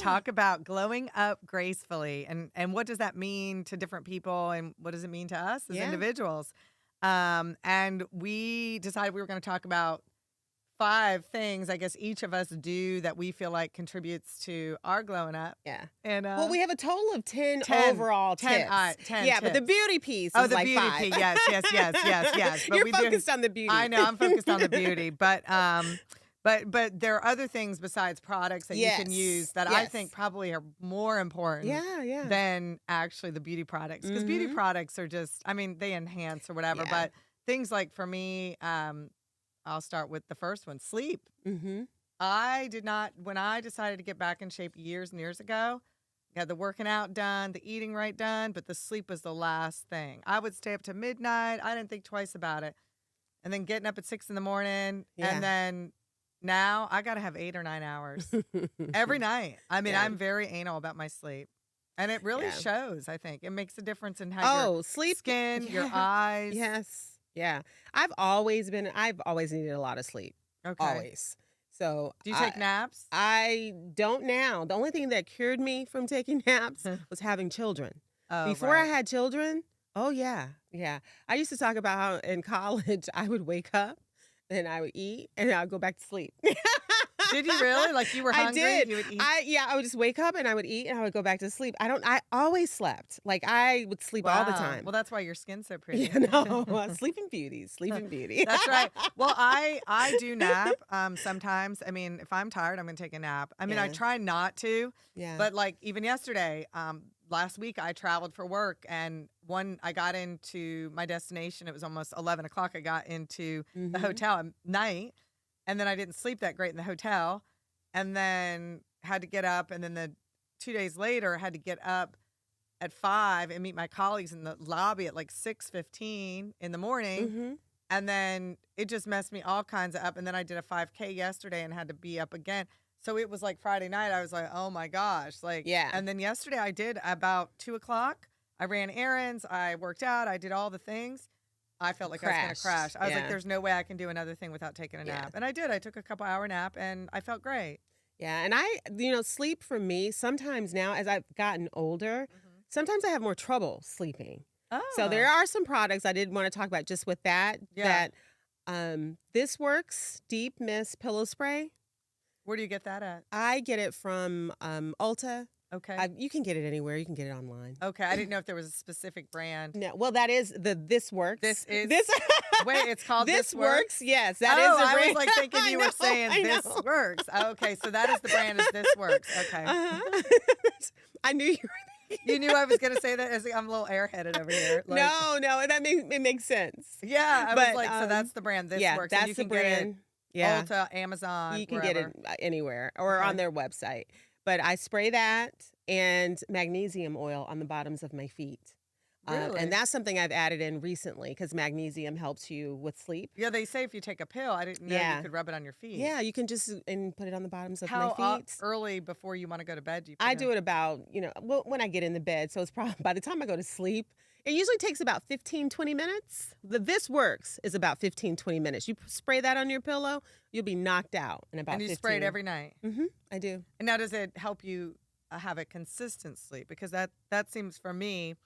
talk about glowing up gracefully and what does that mean to different people and what does it mean to us as individuals. And we decided we were going to talk about 5 things I guess each of us do that we feel like contributes to our glowing up. Yeah. And well, we have a total of 10 overall 10 tips. 10 yeah, tips. but the beauty piece Oh, is the like beauty 5. piece. Yes. But You're focused on the beauty. I know, I'm focused on the beauty. But there are other things besides products that you can use that I think probably are more important than actually the beauty products. Because beauty products are just, I mean, they enhance or whatever. Yeah. But things like for me, I'll start with the first one, sleep. I did not, when I decided to get back in shape years and years ago, got the working out done, the eating right done, but the sleep was the last thing. I would stay up to midnight. I didn't think twice about it. And then getting up at 6 in the morning. And then now I got to have 8 or 9 hours every night. I mean, I'm very anal about my sleep. And it really shows, I think. It makes a difference in how your skin, your eyes. Yes. Yeah. I've always needed a lot of sleep. Okay. Always. So do you take naps? I don't now. The only thing that cured me from taking naps was having children. Before I had children, yeah. I used to talk about how in college I would wake up and I would eat and I would go back to sleep. Did you really? Like you were hungry? I did. You would eat? I would just wake up and I would eat and I would go back to sleep. I always slept. Like I would sleep all the time. Well, that's why your skin's so pretty. Sleeping beauty. That's right. Well, I do nap sometimes. I mean, if I'm tired, I'm going to take a nap. I mean, I try not to. Yeah. But like even yesterday, last week I traveled for work and I got into my destination. It was almost 11 o'clock. I got into the hotel at night. And then I didn't sleep that great in the hotel and then had to get up. And then 2 days later, I had to get up at 5 and meet my colleagues in the lobby at like 6:15 in the morning. And then it just messed me all kinds of up. And then I did a 5K yesterday and had to be up again. So it was like Friday night. I was like, oh my gosh. And then yesterday I did about 2 o'clock. I ran errands. I worked out. I did all the things. I felt like I was going to crash. I was like, there's no way I can do another thing without taking a nap. And I did. I took a couple hour nap and I felt great. Yeah. And sleep for me, sometimes now as I've gotten older, sometimes I have more trouble sleeping. Oh. So there are some products I did want to talk about just with that. Yeah. This Works Deep Mist Pillow Spray. Where do you get that at? I get it from Ulta. Okay. You can get it anywhere. You can get it online. Okay. I didn't know if there was a specific brand. No. Well, that is This Works. This. Wait, it's called This Works. Yes, that is the brand. I was like thinking you were saying This Works. Okay, so that is the brand is This Works. Okay. I knew you were. You knew I was going to say that. I'm a little airheaded over here. Like, no, it makes sense. Yeah, I was like, so that's the brand This Works. That's and you the can brand. Get it Ulta, Amazon, you can wherever. get it anywhere or on their website. But I spray that and magnesium oil on the bottoms of my feet. Really? And that's something I've added in recently because magnesium helps you with sleep. Yeah, they say if you take a pill, I didn't know you could rub it on your feet. Yeah, you can just put it on the bottoms of my feet. How early before you want to go to bed do you put I do it about, when I get in the bed. So it's probably by the time I go to sleep, it usually takes about 15, 20 minutes. This Works is about 15, 20 minutes. You spray that on your pillow, you'll be knocked out in about 15. And you spray it every night? Mm-hmm, I do. And now does it help you have a consistent sleep? Because that seems for me,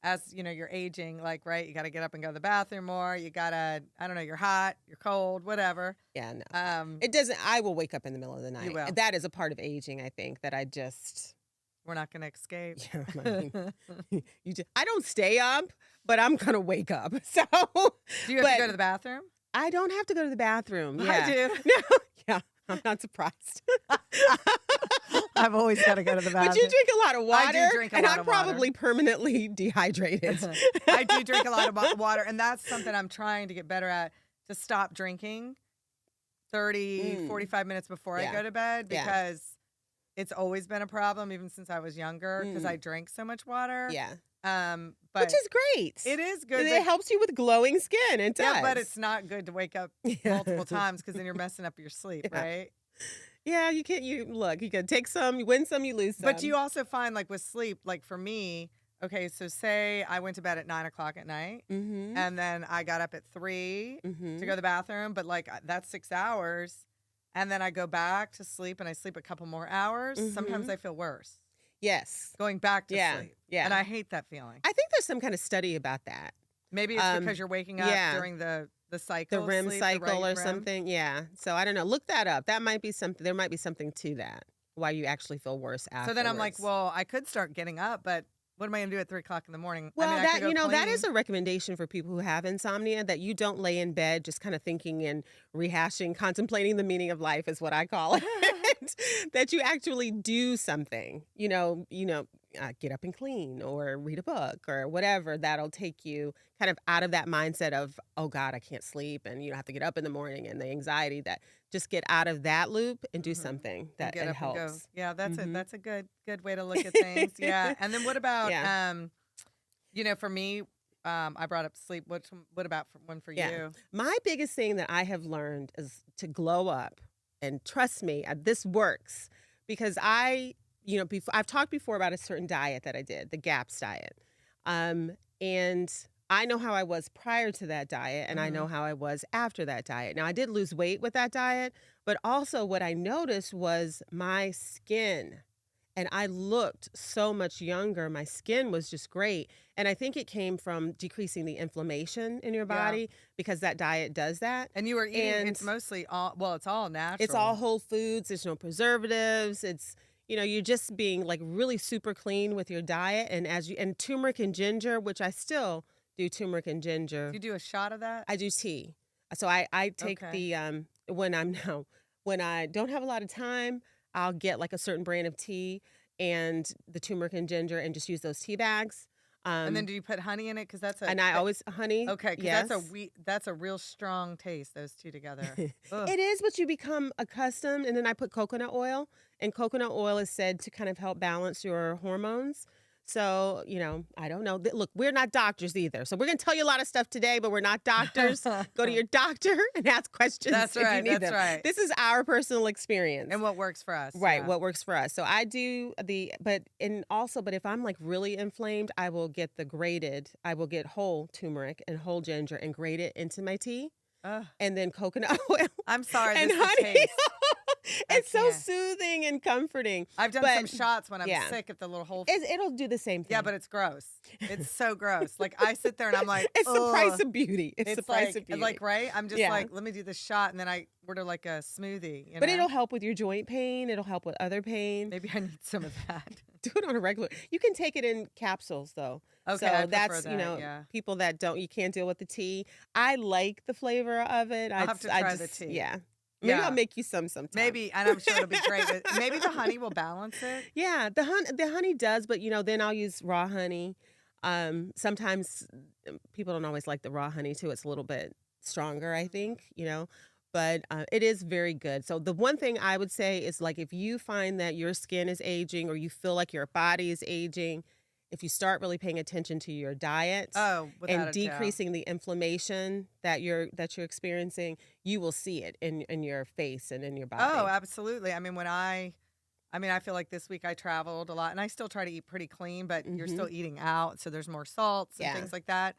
as you're aging, like, right, you got to get up and go to the bathroom more. You got to, I don't know, you're hot, you're cold, whatever. Yeah, no. It doesn't, I will wake up in the middle of the night. You will. That is a part of aging, I think, that I just... We're not going to escape. Yeah, I don't stay up, but I'm going to wake up. So, do you have to go to the bathroom? I don't have to go to the bathroom. Yeah. I do. No, yeah, I'm not surprised. I've always got to go to the bathroom. But you drink a lot of water. I do drink a lot of water. And I'm probably permanently dehydrated. I do drink a lot of water, and that's something I'm trying to get better at, to stop drinking 45 minutes before I go to bed, because it's always been a problem, even since I was younger, because I drank so much water. Yeah. But which is great. It is good. It helps you with glowing skin. It does. Yeah, but it's not good to wake up multiple times because then you're messing up your sleep, right? Yeah, you can't. You can take some, you win some, you lose some. But you also find, like with sleep, like for me, okay, so say I went to bed at 9 o'clock at night, and then I got up at 3 to go to the bathroom, but like that's 6 hours. and then I go back to sleep and I sleep a couple more hours, sometimes I feel worse. Yes. Going back to sleep. Yeah. And I hate that feeling. I think there's some kind of study about that. Maybe it's because you're waking up during the cycle. The REM sleep, cycle or REM. something. Yeah. So I don't know. Look that up. That might be something. There might be something to that. Why you actually feel worse afterwards. So then I'm like, well, I could start getting up, but what am I going to do at 3 o'clock in the morning? Well, I mean, that is a recommendation for people who have insomnia, that you don't lay in bed just kind of thinking and rehashing, contemplating the meaning of life is what I call it. That you actually do something, get up and clean or read a book or whatever that'll take you kind of out of that mindset of, oh God, I can't sleep, and you have to get up in the morning and the anxiety. That just get out of that loop and do something that get it up helps. And go. Yeah, that's a good way to look at things. Yeah. And then what about for me, I brought up sleep. What about one for you? My biggest thing that I have learned is to glow up. And trust me, this works, because I've talked before about a certain diet that I did, the GAPS diet. And I know how I was prior to that diet, and I know how I was after that diet. Now, I did lose weight with that diet, but also what I noticed was my skin. And I looked so much younger. My skin was just great. And I think it came from decreasing the inflammation in your body, because that diet does that. And you were eating, it's mostly it's all natural. It's all whole foods. There's no preservatives. It's, you're just being like really super clean with your diet. And turmeric and ginger, which I still do turmeric and ginger. Do you do a shot of that? I do tea. So I take the, when I don't have a lot of time, I'll get like a certain brand of tea and the turmeric and ginger and just use those tea bags. And then do you put honey in it? Because that's honey. Okay, because that's a real strong taste, those two together. It is, but you become accustomed. And then I put coconut oil, and coconut oil is said to kind of help balance your hormones. So, I don't know. Look, we're not doctors either. So we're going to tell you a lot of stuff today, but we're not doctors. Go to your doctor and ask questions if you need them. Right. This is our personal experience. And what works for us. Right, what works for us. So I do but if I'm like really inflamed, I will get whole turmeric and whole ginger and grate it into my tea. And then coconut oil. I'm sorry, and this honey. taste. It's so soothing and comforting. I've done some shots when I'm sick at the little whole. It'll do the same thing. Yeah, but it's gross. It's so gross. Like I sit there and I'm like, it's the price of beauty. It's the price of beauty. Like, right? I'm just like, let me do this shot, and then I order like a smoothie. But it'll help with your joint pain. It'll help with other pain. Maybe I need some of that. Do it on a regular. You can take it in capsules though. Okay, so that's people that you can't deal with the tea. I like the flavor of it. I'll have to try the tea. Yeah. Maybe I'll make you sometime. Maybe, and I'm sure it'll be great. Maybe the honey will balance it. Yeah, the honey does, but then I'll use raw honey. Sometimes people don't always like the raw honey too. It's a little bit stronger, I think, but it is very good. So the one thing I would say is, like, if you find that your skin is aging or you feel like your body is aging, if you start really paying attention to your diet and decreasing the inflammation that you're experiencing, you will see it in your face and in your body. Oh, absolutely. I mean, I feel like this week I traveled a lot, and I still try to eat pretty clean, but you're still eating out, so there's more salts and things like that.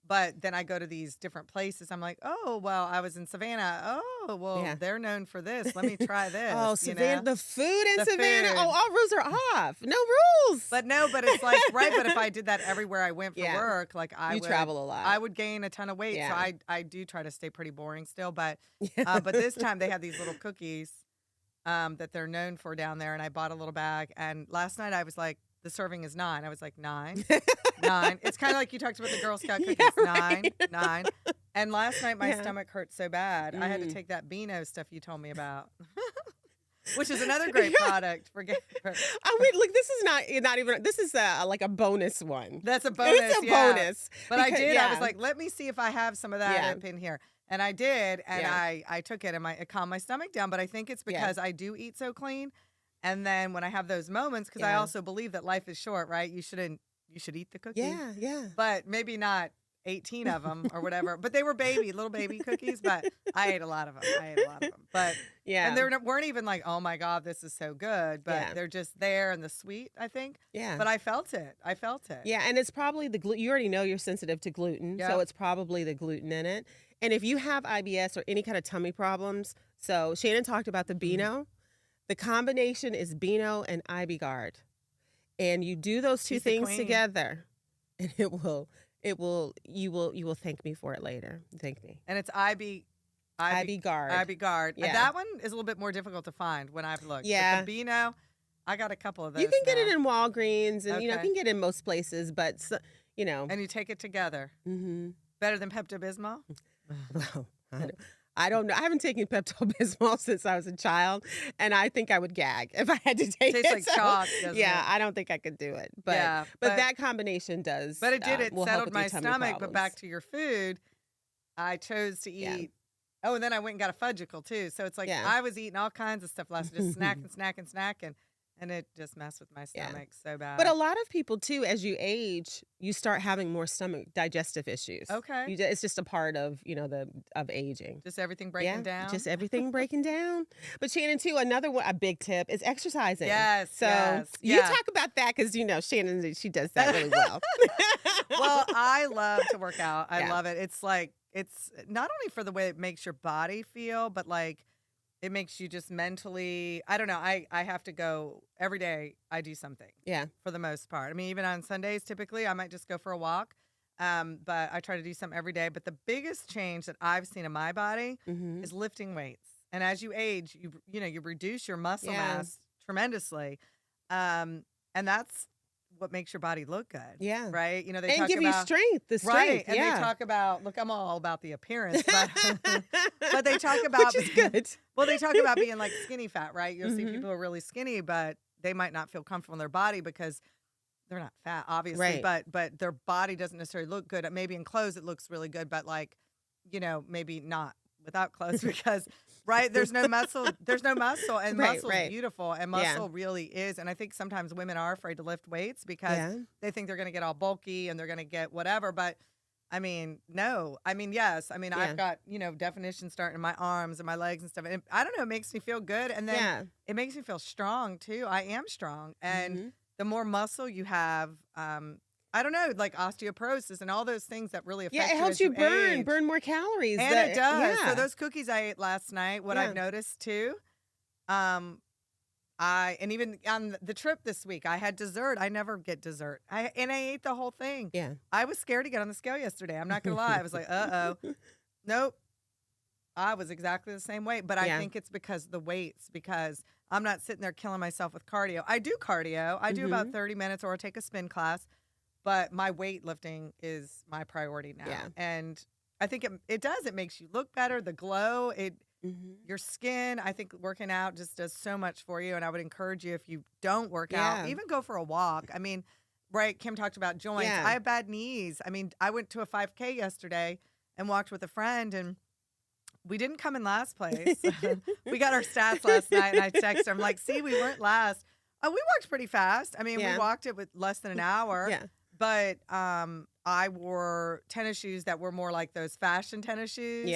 But then I go to these different places. I'm like, oh, well, I was in Savannah. Oh, well, they're known for this. Let me try this. Oh, Savannah, the food in Savannah. Food. Oh, all rules are off. No rules. But it's like, right. But if I did that everywhere I went for work, like I would travel a lot. I would gain a ton of weight. So I do try to stay pretty boring still. But this time they have these little cookies that they're known for down there. And I bought a little bag. And last night I was like, the serving is 9. I was like, 9? 9. It's kind of like you talked about the Girl Scout cookies. Yeah, right. 9. And last night my stomach hurt so bad. I had to take that Beano stuff you told me about. Which is another great product. Look, this is not even, this is like a bonus one. That's a bonus. It's a bonus. But I did. I was like, let me see if I have some of that up in here. And I did. And I took it, and it calmed my stomach down. But I think it's because I do eat so clean. And then when I have those moments, because I also believe that life is short, right? You should eat the cookie. Yeah. But maybe not 18 of them or whatever. But they were little baby cookies. But I ate a lot of them. But and they weren't even like, oh my God, this is so good. But they're just there and the sweet, I think. Yeah. But I felt it. Yeah, and it's probably the gluten. You already know you're sensitive to gluten, so it's probably the gluten in it. And if you have IBS or any kind of tummy problems, So Shannon talked about the Beano. The combination is Beano and IB-Guard. And you do those two things together, and you will thank me for it later. Thank me. And it's IB-Guard. IB-Guard. Yeah. That one is a little bit more difficult to find when I've looked. Yeah. But the Beano, I got a couple of those. You can get it in Walgreens, and you can get it in most places, but And you take it together. Mm-hmm. Better than Pepto-Bismol? Well, I don't know. I haven't taken Pepto-Bismol since I was a child, and I think I would gag if I had to take it. Tastes like chalk, doesn't it? I don't think I could do it. But that combination does. But it did. It settled my stomach. But back to your food, I chose to eat. Yeah. Oh, and then I went and got a fudgicle too. So it's like I was eating all kinds of stuff last night, just snacking. And it just messed with my stomach so bad. But a lot of people, too, as you age, you start having more stomach digestive issues. Okay. It's just a part of, of aging. Just everything breaking down? Just everything breaking down. But Shannon, too, a big tip is exercising. Yes, So you talk about that because, Shannon, she does that really well. Well, I love to work out. I love it. It's like, it's not only for the way it makes your body feel, but like, it makes you just mentally, I don't know, I have to go every day. I do something. Yeah. For the most part. I mean, even on Sundays, typically, I might just go for a walk. But I try to do something every day. But the biggest change that I've seen in my body is lifting weights. And as you age, you reduce your muscle mass tremendously. And that's what makes your body look good. Yeah. Right? They and talk give about, you strength. The strength. Right. And they talk about, look, I'm all about the appearance, but they talk about which is good. Well, they talk about being like skinny fat, right? You'll see people who are really skinny, but they might not feel comfortable in their body because they're not fat, obviously, right. but their body doesn't necessarily look good. Maybe in clothes it looks really good, but like, maybe not without clothes because there's no muscle, and muscle is beautiful, and muscle really is. And I think sometimes women are afraid to lift weights because they think they're going to get all bulky and they're going to get whatever. But I mean, no. I mean, yes. I mean, I've got, definition starting in my arms and my legs and stuff. And I don't know, it makes me feel good. And then it makes me feel strong too. I am strong. And the more muscle you have, I don't know, like osteoporosis and all those things that really affect you. It helps you burn more calories. And it does. So those cookies I ate last night, what I've noticed too, and even on the trip this week, I had dessert. I never get dessert. I ate the whole thing. Yeah. I was scared to get on the scale yesterday. I'm not going to lie. I was like, nope. I was exactly the same weight. But I think it's because of the weights, because I'm not sitting there killing myself with cardio. I do cardio. I do about 30 minutes or take a spin class. But my weightlifting is my priority now. Yeah. And I think it does. It makes you look better. The glow, your skin, I think working out just does so much for you. And I would encourage you, if you don't work out, even go for a walk. I mean, Kim talked about joints. I have bad knees. I mean, I went to a 5K yesterday and walked with a friend, and we didn't come in last place. We got our stats last night, and I texted her. I'm like, see, we weren't last. Oh, we walked pretty fast. I mean, we walked it with less than an hour. But I wore tennis shoes that were more like those fashion tennis shoes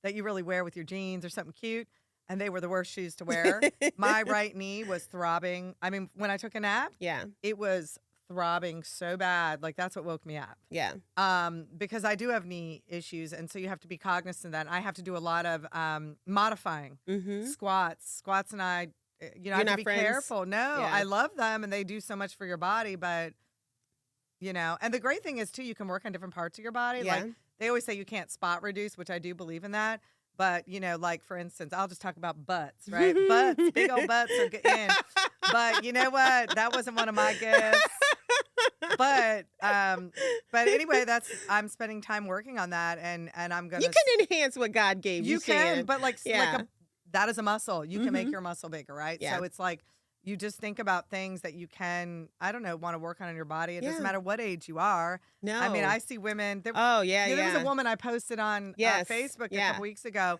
that you really wear with your jeans or something cute. And they were the worst shoes to wear. My right knee was throbbing. I mean, when I took a nap, it was throbbing so bad. Like, that's what woke me up. Yeah. Because I do have knee issues. And so you have to be cognizant of that. And I have to do a lot of modifying squats. Squats and I, I have to be careful. No, I love them. And they do so much for your body. But and the great thing is too, you can work on different parts of your body. Like they always say you can't spot reduce, which I do believe in that. But like for instance, I'll just talk about butts, right? Butts, big old butts are in. But you know what? That wasn't one of my gifts. But anyway, I'm spending time working on that, and I'm gonna. You can enhance what God gave you. You can, but that is a muscle. You can make your muscle bigger, right? Yeah. So it's like. You just think about things that you can, I don't know, want to work on in your body. It doesn't matter what age you are. No. I mean, I see women. There was a woman I posted on Facebook a couple weeks ago.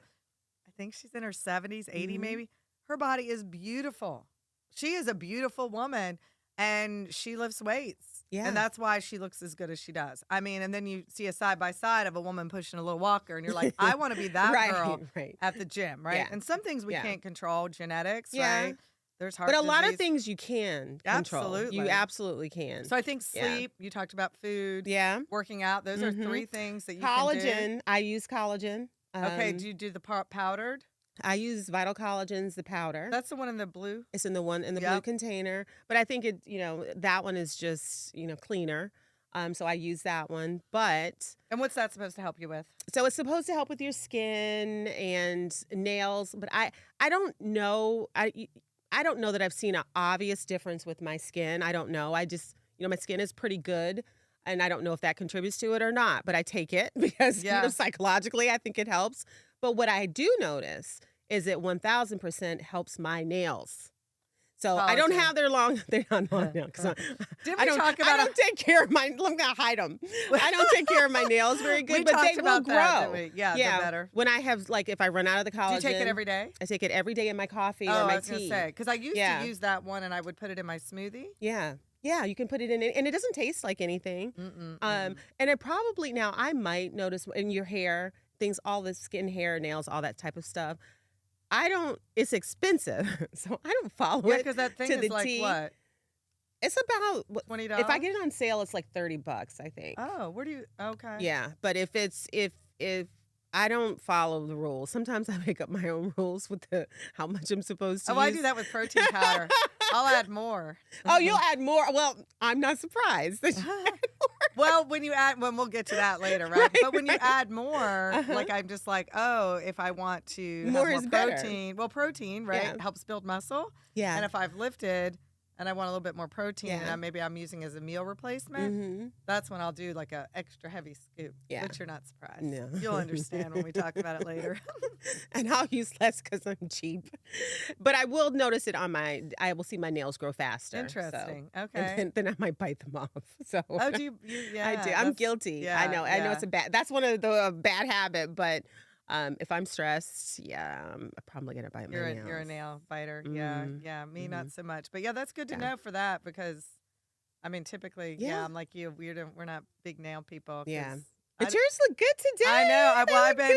I think she's in her 70s, 80 maybe. Her body is beautiful. She is a beautiful woman, and she lifts weights. Yeah. And that's why she looks as good as she does. I mean, and then you see a side-by-side of a woman pushing a little walker, and you're like, I want to be that girl at the gym, right? Yeah. And some things we can't control, genetics, right? There's heart disease. But a lot of things you can control. Absolutely. You absolutely can. So I think sleep, you talked about food, working out. Those are three things that you can do. Collagen. I use collagen. Okay, do you do the powdered? I use Vital Collagens, the powder. That's the one in the blue? It's in the blue container. But I think that one is just, cleaner. So I use that one. But And what's that supposed to help you with? so it's supposed to help with your skin and nails, but I don't know. I don't know that I've seen an obvious difference with my skin. I don't know. I just, my skin is pretty good. And I don't know if that contributes to it or not, but I take it because psychologically I think it helps. But what I do notice is it 1000% helps my nails. So I don't have they're not long now because I don't take care of my. I'm gonna hide them. I don't take care of my nails very good, but they will grow. Yeah, they're better. When I have if I run out of the collagen, do you take it every day? I take it every day in my coffee or my tea. I was gonna say because I used to use that one and I would put it in my smoothie. Yeah, you can put it in, and it doesn't taste like anything. And it probably now I might notice in your hair things, all the skin, hair, nails, all that type of stuff. It's expensive, so I don't follow it. Because that thing is like what? It's about $20. If I get it on sale, it's like $30, I think. Oh, where do you? Okay. Yeah, but if I don't follow the rules. Sometimes I make up my own rules with how much I'm supposed to use. I do that with protein powder. I'll add more. Oh, you'll add more? Well, I'm not surprised that you add more. Well, when we'll get to that later, right? But when you add more, I'm just like, if I want to have more is protein. better. Well, protein, right, helps build muscle. Yeah. And if I've lifted and I want a little bit more protein and maybe I'm using as a meal replacement, that's when I'll do like a extra heavy scoop, which you're not surprised. No. You'll understand when we talk about it later. And I'll use less because I'm cheap. But I will notice it I will see my nails grow faster. Interesting. So. Okay. And then I might bite them off. So. Oh, do you? Yeah. I do. I'm guilty. Yeah, I know it's that's one of the bad habit, but if I'm stressed, I'm probably gonna bite my nails. You're a nail biter. Yeah. Me not so much. But that's good to know for that because, I mean, typically, I'm like you. We're not big nail people. Yeah. But yours look good today. I know.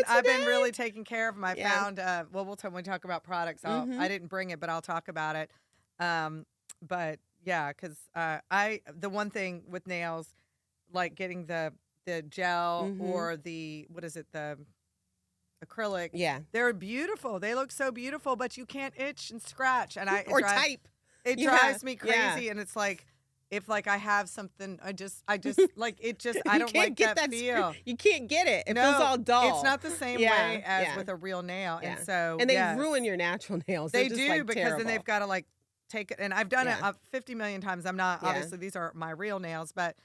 I've been really taking care of them. I found. When we talk about products, I didn't bring it, but I'll talk about it. But yeah, because the one thing with nails, like getting the gel or the acrylic. Yeah. They're beautiful. They look so beautiful, but you can't itch and scratch. And type. It drives me crazy. And it's like, if I have something, I just like it just, I don't like that feel. You can't get it. It feels all dull. It's not the same way as with a real nail. Yeah. And they ruin your natural nails. They just, do because terrible. then they've got to take it. And I've done it 50 million times. I'm not, obviously these are my real nails, but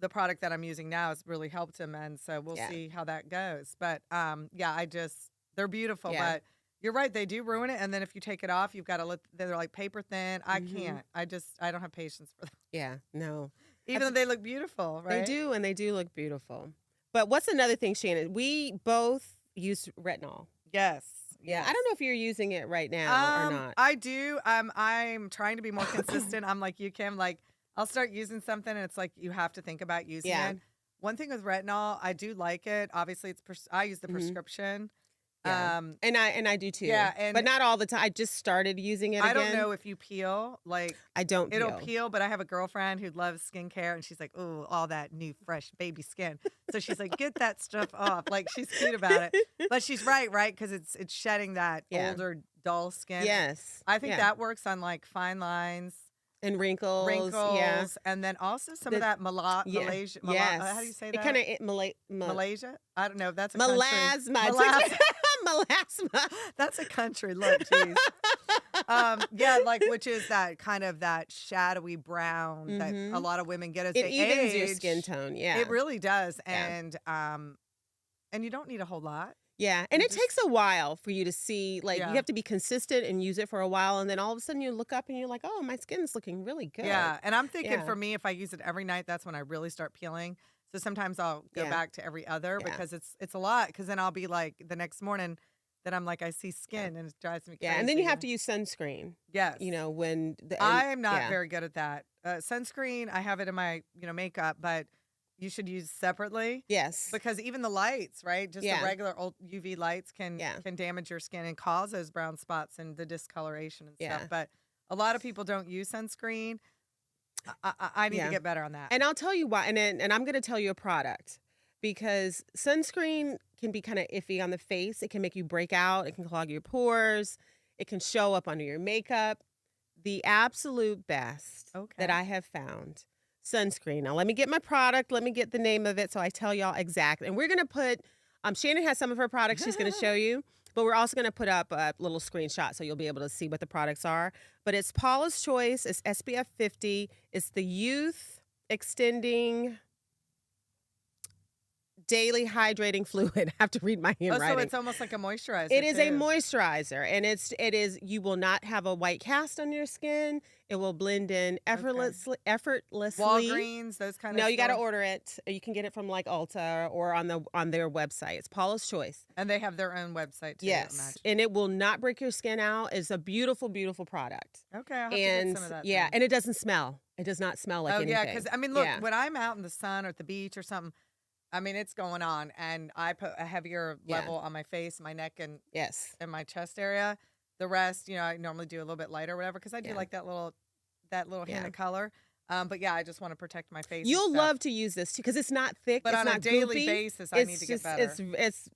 the product that I'm using now has really helped them, and so we'll see how that goes. But they're beautiful. But you're right, they do ruin it. And then if you take it off, you've got to they're like paper thin. I can't. I don't have patience for them. Yeah, no. Even though they look beautiful, right? They do, and they do look beautiful. But what's another thing, Shannon? We both use retinol. Yes. Yeah, I don't know if you're using it right now or not. I do. I'm trying to be more consistent. I'm like you, Kim. I'll start using something, and it's like you have to think about using it. One thing with retinol, I do like it. Obviously, I use the prescription. Yeah. And I do too. Yeah, but not all the time. I just started using it again. I don't know if you peel. I don't peel. It'll peel, but I have a girlfriend who loves skincare, and she's like, oh, all that new, fresh baby skin. So she's like, get that stuff off. She's cute about it. But she's right? Because it's shedding that older, dull skin. Yes. I think that works on fine lines. And wrinkles, and then also some of that Malaysia. Yes. How do you say that? It kind of Malaysia. I don't know if that's a melasma. Country. Melasma. That's a country. Look, geez. Which is that kind of that shadowy brown that a lot of women get as they age. It evens your skin tone. Yeah, it really does, and you don't need a whole lot. Yeah, and it takes a while for you to see, you have to be consistent and use it for a while, and then all of a sudden you look up and you're like, oh, my skin's looking really good. Yeah, and I'm thinking for me, if I use it every night, that's when I really start peeling. So sometimes I'll go back to every other because it's a lot, because then I'll be like, the next morning, then I'm like, I see skin and it drives me crazy. Yeah, and then you have to use sunscreen. Yes. I am not very good at that. Sunscreen, I have it in my makeup, but you should use separately. Yes. Because even the lights, right? Just the regular old UV lights can damage your skin and cause those brown spots and the discoloration and stuff. But a lot of people don't use sunscreen. I need to get better on that. And I'll tell you why. And I'm going to tell you a product, because sunscreen can be kind of iffy on the face. It can make you break out. It can clog your pores. It can show up under your makeup. The absolute best that I have found, sunscreen. Now, let me get my product. Let me get the name of it so I tell y'all exactly. And we're going to put, Shannon has some of her products she's going to show you, but we're also going to put up a little screenshot so you'll be able to see what the products are. But it's Paula's Choice. It's SPF 50. It's the Youth Extending Daily Hydrating Fluid. I have to read my handwriting. Oh, so it's almost like a moisturizer. It is a moisturizer, and it is. You will not have a white cast on your skin. It will blend in effortlessly. Walgreens, those kind of. No, you got to order it. You can get it from like Ulta or on their website. It's Paula's Choice, and they have their own website too. Yes, and it will not break your skin out. It's a beautiful, beautiful product. Okay, I'll have to get some of that. Yeah, then. And it doesn't smell. It does not smell like anything. Yeah, because I mean, look, when I'm out in the sun or at the beach or something. I mean, it's going on, and I put a heavier level on my face, my neck, and my chest area. The rest, I normally do a little bit lighter or whatever, because I do like that little hint of color. But yeah, I just want to protect my face. You'll love to use this too, because it's not thick. But on a daily basis, I need to get better.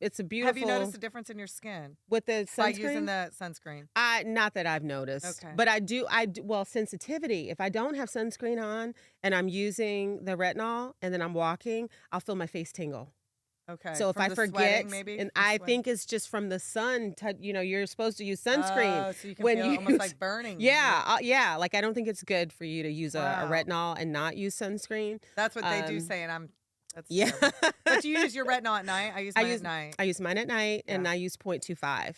It's a beautiful. Have you noticed a difference in your skin with the sunscreen? By using the sunscreen? Not that I've noticed. Okay. But I do. Well, sensitivity. If I don't have sunscreen on and I'm using the retinol and then I'm walking, I'll feel my face tingle. Okay. So if I forget, maybe, and I think it's just from the sun. You're supposed to use sunscreen so you can feel almost like burning. Yeah. Like I don't think it's good for you to use a retinol and not use sunscreen. That's what they do say, and that's terrible. But you use your retinol at night. I use mine at night. I use mine at night, and I use 0.25.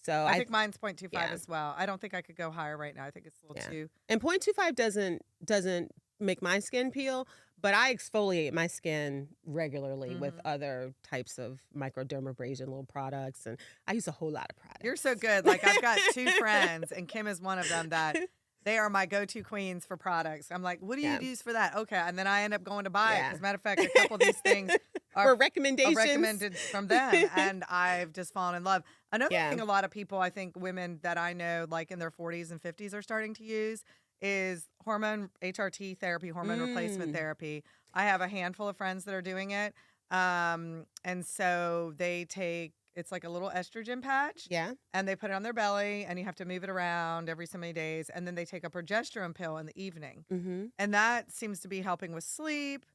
So I think mine's 0.25 as well. I don't think I could go higher right now. I think it's a little too. And 0.25 doesn't make my skin peel. But I exfoliate my skin regularly with other types of microdermabrasion little products, and I use a whole lot of products. You're so good. Like I've got 2 friends, and Kim is one of them that they are my go-to queens for products. I'm like, what do you use for that? Okay, and then I end up going to buy it. As a matter of fact, a couple of these things are recommendations recommended from them, and I've just fallen in love. Another thing, a lot of people, I think, women that I know, like in their 40s and 50s, are starting to use. Is hormone HRT therapy, hormone replacement therapy. I have a handful of friends that are doing it. And so they take, it's like a little estrogen patch. Yeah. And they put it on their belly, and you have to move it around every so many days. And then they take a progesterone pill in the evening. And that seems to be helping with sleep,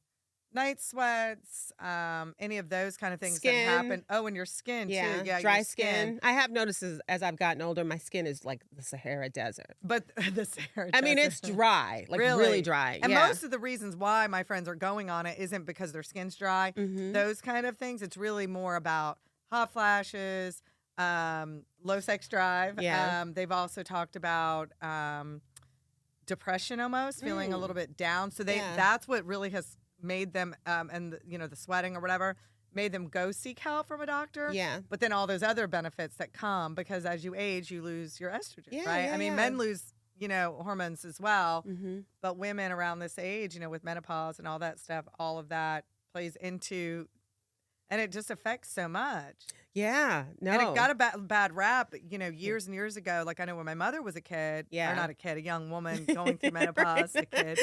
night sweats, any of those kind of things that happen. Oh, and your skin too. Yeah, dry skin. I have noticed as I've gotten older, my skin is like the Sahara Desert. But the Sahara Desert. I mean, it's dry, like really dry. And most of the reasons why my friends are going on it isn't because their skin's dry. Those kind of things. It's really more about hot flashes, low sex drive. Yeah. They've also talked about depression, almost feeling a little bit down. So that's what really has made them and the sweating or whatever made them go seek help from a doctor. But then all those other benefits that come, because as you age you lose your estrogen, right? I mean, men lose hormones as well, but women around this age, with menopause and all that stuff, all of that plays into, and it just affects so much. Yeah, no. And it got a bad rap, years and years ago. Like I know when my mother was a kid, or not a kid, a young woman going through menopause, a kid.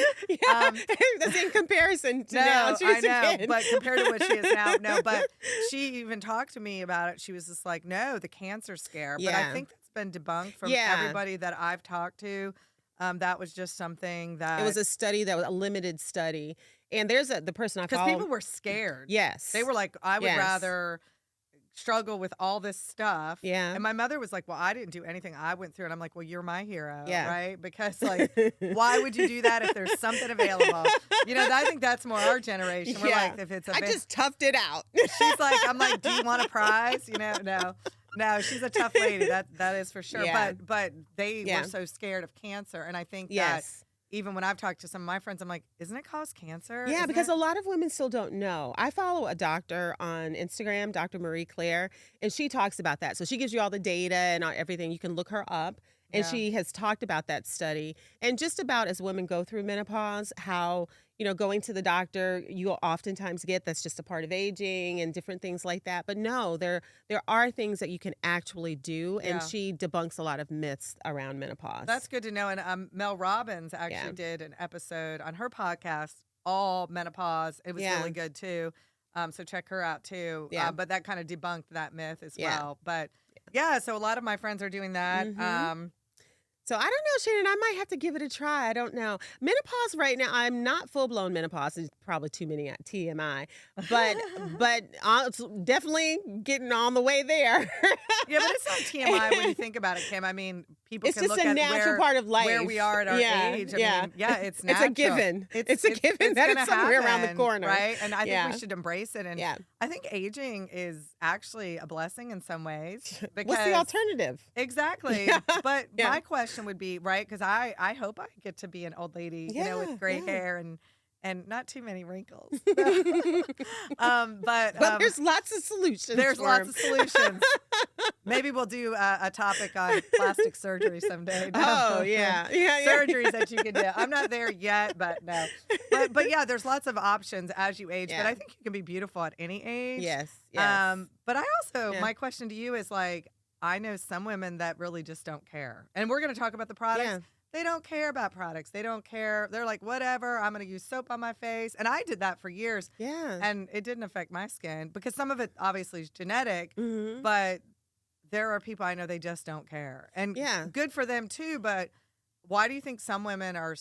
That's in comparison to now. She was I know, a kid. But compared to what she is now, no. But she even talked to me about it. She was just like, no, the cancer scare. But I think that's been debunked from everybody that I've talked to. That was just something that... It was a study that was a limited study. And there's the person I follow... Because people were scared. Yes. They were like, I would rather struggle with all this stuff. Yeah. And my mother was like, well, I didn't do anything. I went through it. I'm like, well, you're my hero, right? Because like, why would you do that if there's something available? I think that's more our generation. We're like, if it's I just toughed it out. She's like, I'm like, do you want a prize? No, she's a tough lady. That is for sure. Yeah. But they were so scared of cancer. And I think that even when I've talked to some of my friends, I'm like, isn't it cause cancer? Yeah, because a lot of women still don't know. I follow a doctor on Instagram, Dr. Marie Claire, and she talks about that. So she gives you all the data and everything. You can look her up. And she has talked about that study. And just about as women go through menopause, how, going to the doctor, you'll oftentimes get that's just a part of aging and different things like that. But no, there are things that you can actually do. And she debunks a lot of myths around menopause. That's good to know. And Mel Robbins actually did an episode on her podcast, all menopause. It was really good too. So check her out too. Yeah. But that kind of debunked that myth as well. But so a lot of my friends are doing that. So I don't know, Shannon. I might have to give it a try. I don't know. Menopause right now. I'm not full blown menopause. It's probably too many TMI, but it's definitely getting on the way there. Yeah, but it's not TMI when you think about it, Kim. I mean, people can look at it's just a natural part of life where we are at our age. I mean, it's natural. It's a given. It's a given that it's somewhere around the corner, right? And I think we should embrace it. And I think aging is actually a blessing in some ways. Because, what's the alternative? Exactly. But my question would be, right, because I hope I get to be an old lady, with gray hair and not too many wrinkles. But there's lots of solutions. There's lots of solutions. Maybe we'll do a topic on plastic surgery someday. Oh, yeah. Surgeries that you can do. I'm not there yet, but no. But yeah, there's lots of options as you age. But I think you can be beautiful at any age. Yes. But I also, my question to you is like, I know some women that really just don't care. And we're going to talk about the products. Yeah. They don't care about products. They don't care. They're like, whatever, I'm going to use soap on my face. And I did that for years. Yeah. And it didn't affect my skin because some of it obviously is genetic. But there are people I know they just don't care. And good for them too. But why do you think some women are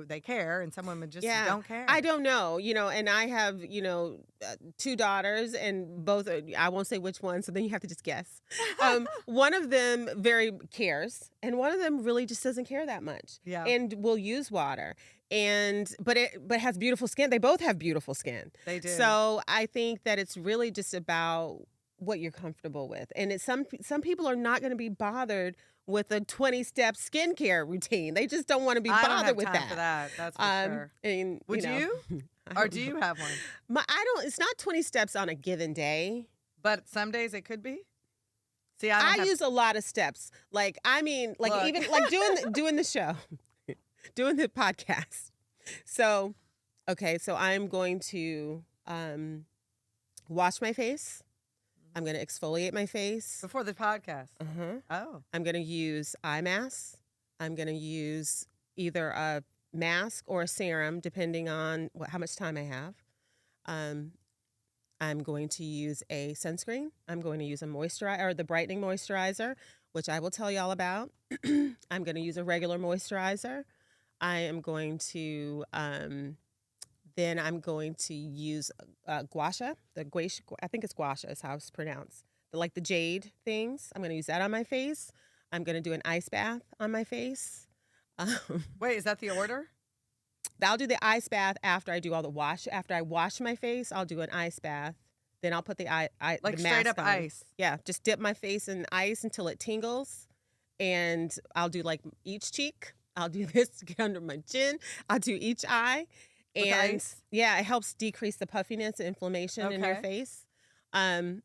they care and some women just don't care? I don't know, and I have, 2 daughters and both, I won't say which one, so then you have to just guess. One of them very cares and one of them really just doesn't care that much and will use water. But has beautiful skin. They both have beautiful skin. They do. So I think that it's really just about what you're comfortable with. And some people are not going to be bothered with a 20-step skincare routine. They just don't want to be bothered with that. I don't have time for that. That's for sure. And, would you? Or do you have one? It's not 20 steps on a given day. But some days it could be? See, I use a lot of steps. Look. Even like doing the show, doing the podcast. So, okay, so I'm going to wash my face. I'm going to exfoliate my face. Before the podcast? Oh. I'm going to use eye masks. I'm going to use either a mask or a serum, depending on how much time I have. I'm going to use a sunscreen. I'm going to use a moisturizer, or the brightening moisturizer, which I will tell you all about. I'm going to use a regular moisturizer. I am going to... Then I'm going to use gua sha. I think it's gua sha is how it's pronounced. The jade things. I'm going to use that on my face. I'm going to do an ice bath on my face. Wait, is that the order? I'll do the ice bath after I do all the wash. After I wash my face, I'll do an ice bath. Then I'll put the the straight up on. ice. Yeah, just dip my face in ice until it tingles. And I'll do each cheek. I'll do this to get under my chin. I'll do each eye. With ice? Yeah, it helps decrease the puffiness and inflammation in your face. And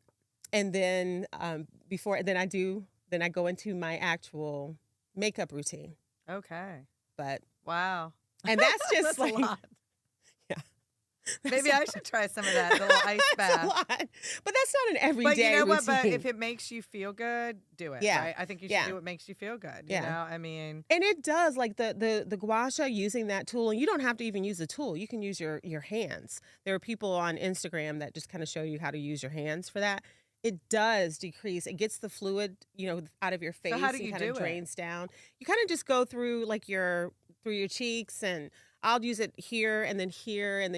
then I go into my actual makeup routine. Okay. But wow. And that's just that's a lot. Yeah. Maybe I should try some of that little ice bath. A lot. But that's not an everyday routine. But you know what? But if it makes you feel good, do it. Yeah. Right? I think you should do what makes you feel good. You know? I mean. And it does, the gua sha, using that tool, and you don't have to even use the tool. You can use your hands. There are people on Instagram that just kind of show you how to use your hands for that. It does decrease. It gets the fluid, out of your face. So how do you and kind of drains down. You kind of just go through through your cheeks, and I'll use it here, and then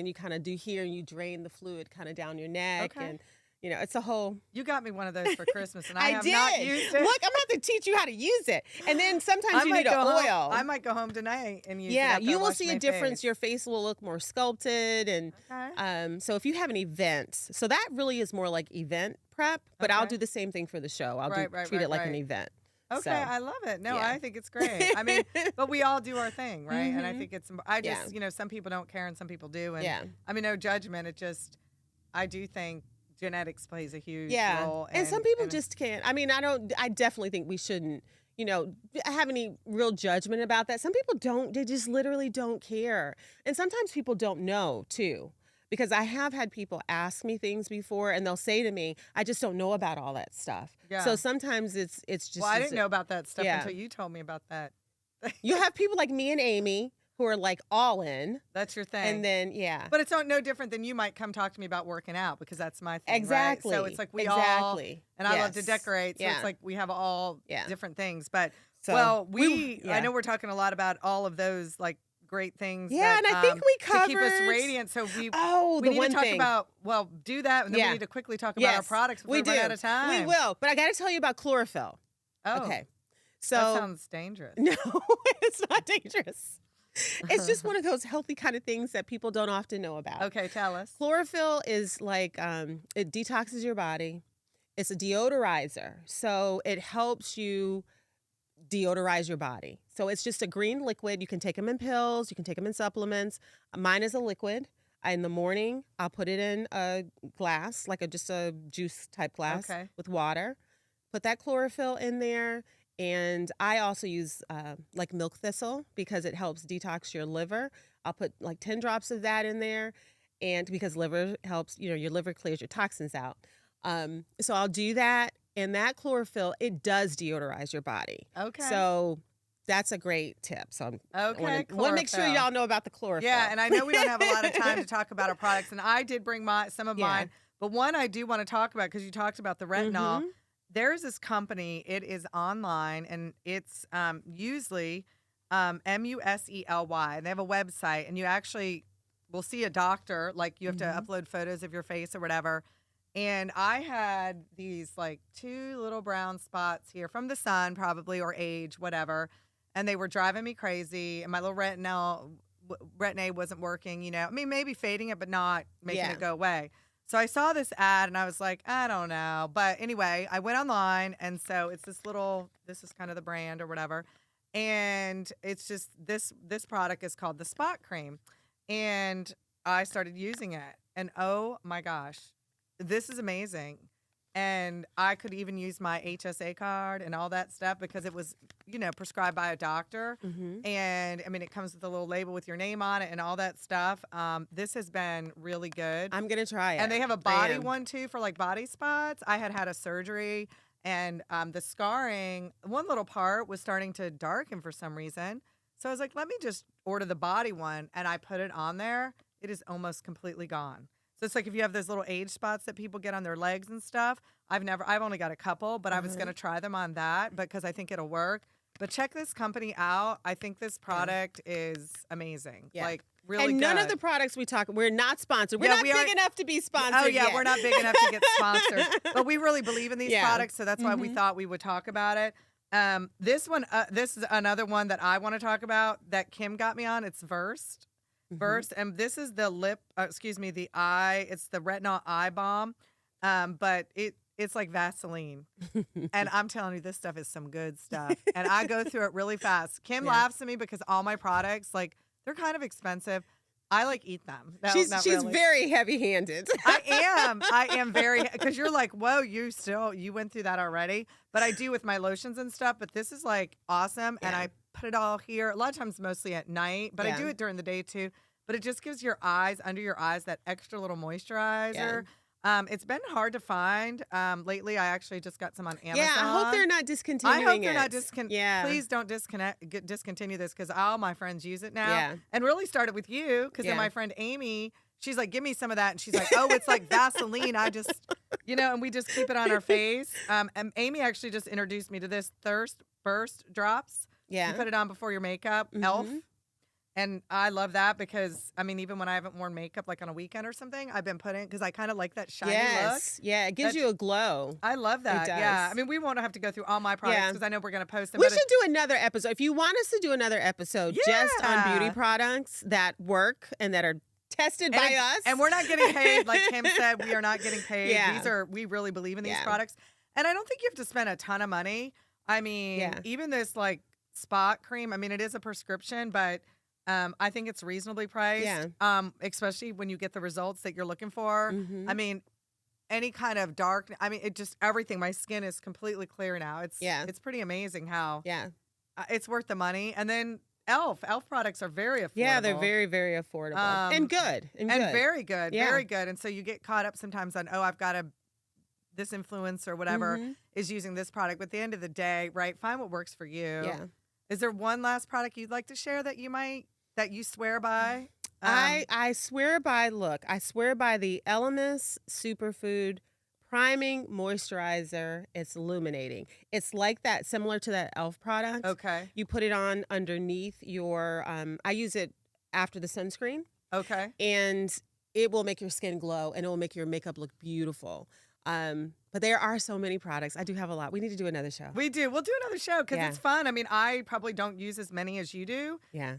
you kind of do here, and you drain the fluid kind of down your neck. Okay. And it's a whole. You got me one of those for Christmas, and I have not used it. Look, I'm about to teach you how to use it, and then sometimes you need an oil. I might go home tonight and use it. Yeah, you will see a difference. Your face will look more sculpted, and so if you have an event, so that really is more like event prep. But I'll do the same thing for the show. I'll treat it like an event. Okay, so, I love it. No, I think it's great. I mean, but we all do our thing, right? And I think some people don't care and some people do. And I mean, no judgment. I do think genetics plays a huge role. And some people just can't. I mean, I definitely think we shouldn't, have any real judgment about that. Some people don't. They just literally don't care. And sometimes people don't know, too. Because I have had people ask me things before, and they'll say to me, I just don't know about all that stuff. Yeah. So sometimes it's just... Well, I didn't know about that stuff until you told me about that. You have people like me and Amy who are like all in. That's your thing. And then, yeah. But it's no different than you might come talk to me about working out because that's my thing. Exactly. Right? So it's like we all, and I love to decorate. So Yeah. it's like we have all different things. But, So well, I know we're talking a lot about all of those like great things. Yeah, that, and I think we covered. To keep us radiant. So we the need one to talk thing. about, do that. And then we need to quickly talk about our products before we run out of time. We will. But I got to tell you about chlorophyll. Oh. Okay. So that sounds dangerous. No, it's not dangerous. It's just one of those healthy kind of things that people don't often know about. Okay, tell us. Chlorophyll is like, it detoxes your body. It's a deodorizer. So it helps you deodorize your body. So it's just a green liquid. You can take them in pills. You can take them in supplements. Mine is a liquid. In the morning, I'll put it in a glass, like just a juice type glass with water. Put that chlorophyll in there. And I also use like milk thistle because it helps detox your liver. I'll put like 10 drops of that in there. And because liver helps, your liver clears your toxins out. So I'll do that. And that chlorophyll, it does deodorize your body. Okay. So that's a great tip. So I want to make sure y'all know about the chlorophyll. Yeah, and I know we don't have a lot of time to talk about our products. And I did bring some of mine. But one I do want to talk about because you talked about the retinol. There's this company, it is online, and it's usually Musely. And they have a website, and you actually will see a doctor, like you have to upload photos of your face or whatever. And I had these like 2 little brown spots here from the sun, probably, or age, whatever. And they were driving me crazy. And my little retinol wasn't working, I mean, maybe fading it, but not making it go away. So I saw this ad and I was like, I don't know. But anyway, I went online, and so it's this is kind of the brand or whatever. And it's just this product is called the Spot Cream. And I started using it. And oh my gosh, this is amazing. And I could even use my HSA card and all that stuff because it was, prescribed by a doctor. And I mean, it comes with a little label with your name on it and all that stuff. This has been really good. I'm going to try it. And they have a body one too for like body spots. I had a surgery, and the scarring, one little part was starting to darken for some reason. So I was like, let me just order the body one. And I put it on there. It is almost completely gone. So it's like if you have those little age spots that people get on their legs and stuff. I've only got a couple, but I was going to try them on that because I think it'll work. But check this company out. I think this product is amazing. Yeah. Like really and good. None of the products we're not sponsored. We're not big enough to be sponsored. Oh yeah, yet. We're not big enough to get sponsored. But we really believe in these products, so that's why we thought we would talk about it. This one, this is another one that I want to talk about that Kim got me on. It's Versed. And this is the the eye. It's the retinol eye balm, but it's like Vaseline. And I'm telling you, this stuff is some good stuff. And I go through it really fast. Kim laughs at me because all my products, like, they're kind of expensive. I like eat them. No, she's really. Very heavy-handed. I am very, because you're like, whoa, you went through that already. But I do with my lotions and stuff. But this is like awesome. And I put it all here. A lot of times mostly at night, but I do it during the day too. But it just gives your eyes, under your eyes, that extra little moisturizer. It's been hard to find. Lately, I actually just got some on Amazon. Yeah, I hope they're not discontinuing I hope they're not Please don't discontinue this because all my friends use it now. Yeah. And really started with you because then my friend Amy, she's like, give me some of that. And she's like, oh, it's like Vaseline. I just, and we just keep it on our face. And Amy actually just introduced me to this Burst drops. Yeah. You put it on before your makeup, e.l.f. And I love that because, I mean, even when I haven't worn makeup, like on a weekend or something, I've been putting it because I kind of like that shiny look. Yeah, it gives you a glow. I love that. Yeah. I mean, we won't have to go through all my products because I know we're going to post them. We should do another episode. If you want us to do another episode just on beauty products that work and that are tested by us. And we're not getting paid. Like Kim said, we are not getting paid. We really believe in these products. And I don't think you have to spend a ton of money. I mean, even this like Spot Cream, I mean, it is a prescription, but I think it's reasonably priced, especially when you get the results that you're looking for. I mean, any kind of dark, I mean, it just, everything. My skin is completely clear now. It's pretty amazing how it's worth the money. And then e.l.f. products are very affordable. Yeah, they're very, very affordable. And good. And very good. Very good. And so you get caught up sometimes on, I've got this influencer or whatever is using this product. But at the end of the day, right, find what works for you. Yeah. Is there one last product you'd like to share that that you swear by? I swear by, I swear by the Elemis Superfood Priming Moisturizer. It's illuminating. It's like that, similar to that e.l.f. product. Okay. You put it on underneath your, I use it after the sunscreen. Okay. And it will make your skin glow and it will make your makeup look beautiful. But there are so many products. I do have a lot. We need to do another show. We do. We'll do another show because it's fun. I mean, I probably don't use as many as you do. Yeah.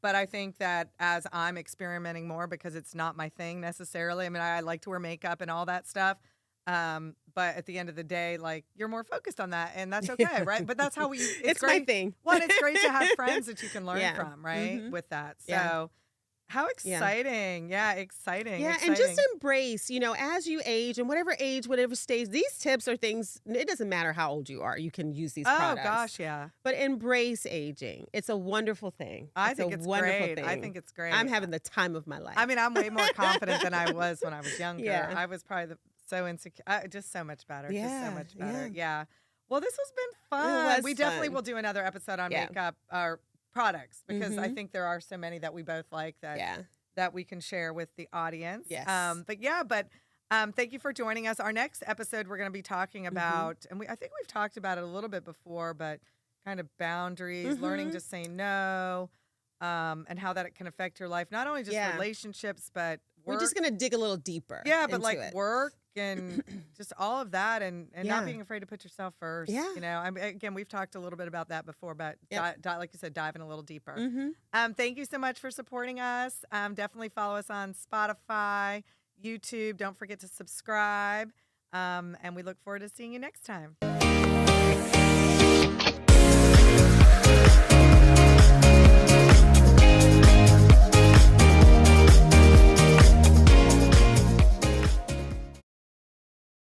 But I think that as I'm experimenting more, because it's not my thing necessarily. I mean, I like to wear makeup and all that stuff. But at the end of the day, like, you're more focused on that, and that's okay, right? But that's how we. It's my thing. Well, it's great to have friends that you can learn from, right? With that. So. How exciting. Yeah, exciting. Yeah, exciting. And just embrace, as you age and whatever stage, these tips are things, it doesn't matter how old you are. You can use these products. Oh, gosh, yeah. But embrace aging. It's a wonderful thing. I think it's great. Thing. I think it's great. I'm having the time of my life. I mean, I'm way more confident than I was when I was younger. Yeah. I was probably so insecure. Just so much better. Yeah, just so much better. Yeah. Well, this has been fun. We definitely will do another episode on makeup or products because I think there are so many that we both like that we can share with the audience. Yes. But thank you for joining us. Our next episode, we're going to be talking about, and I think we've talked about it a little bit before, but kind of boundaries, learning to say no, and how that can affect your life. Not only just relationships, but work. We're just going to dig a little deeper. Yeah, but like work and just all of that, and not being afraid to put yourself first. Yeah. Again, we've talked a little bit about that before, but like you said, diving a little deeper. Thank you so much for supporting us. Definitely follow us on Spotify, YouTube. Don't forget to subscribe. And we look forward to seeing you next time.